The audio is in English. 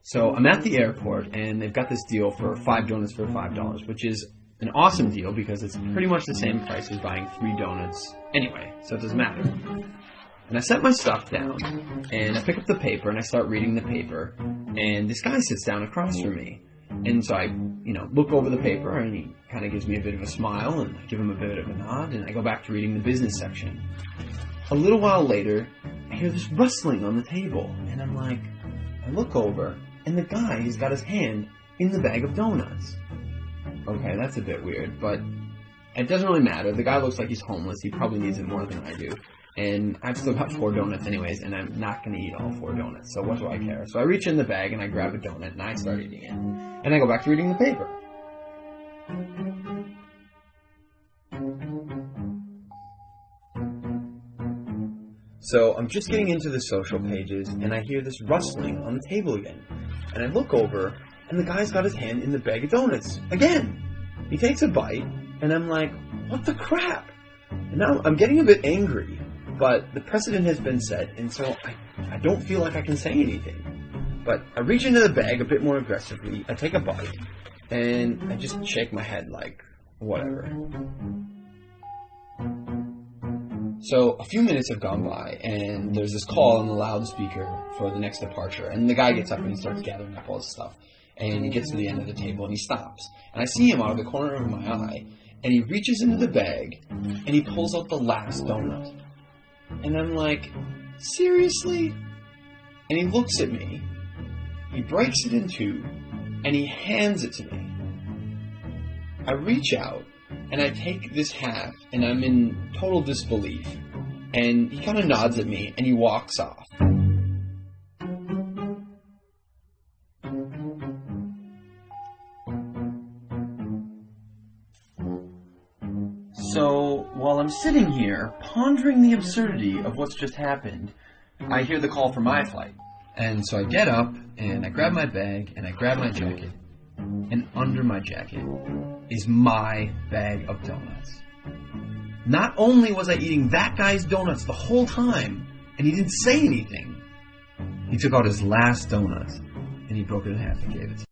So I'm at the airport, and they've got this deal for 5 donuts for $5, which is an awesome deal because it's pretty much the same price as buying 3 donuts anyway, so it doesn't matter. And I set my stuff down, and I pick up the paper, and I start reading the paper, and this guy sits down across from me. And so I, look over the paper, and he kind of gives me a bit of a smile, and I give him a bit of a nod, and I go back to reading the business section. A little while later, I hear this rustling on the table, and I look over, and the guy has got his hand in the bag of donuts. Okay, that's a bit weird, but it doesn't really matter. The guy looks like he's homeless. He probably needs it more than I do. And I've still got 4 donuts anyways, and I'm not going to eat all 4 donuts, so what do I care? So I reach in the bag, and I grab a donut, and I start eating it. And I go back to reading the paper. So I'm just getting into the social pages, and I hear this rustling on the table again. And I look over, and the guy's got his hand in the bag of donuts again. He takes a bite, and I'm like, what the crap? And now I'm getting a bit angry, but the precedent has been set, and so I don't feel like I can say anything. But I reach into the bag a bit more aggressively, I take a bite, and I just shake my head like, whatever. So a few minutes have gone by, and there's this call on the loudspeaker for the next departure, and the guy gets up and he starts gathering up all his stuff, and he gets to the end of the table and he stops, and I see him out of the corner of my eye, and he reaches into the bag, and he pulls out the last donut, and I'm like, seriously? And he looks at me, he breaks it in 2, and he hands it to me. I reach out, and I take this half, and I'm in total disbelief. And he kind of nods at me, and he walks off. So, while I'm sitting here, pondering the absurdity of what's just happened, I hear the call for my flight. And so I get up, and I grab my bag, and I grab my jacket, and under my jacket is my bag of donuts. Not only was I eating that guy's donuts the whole time, and he didn't say anything, he took out his last donut, and he broke it in half and gave it to me.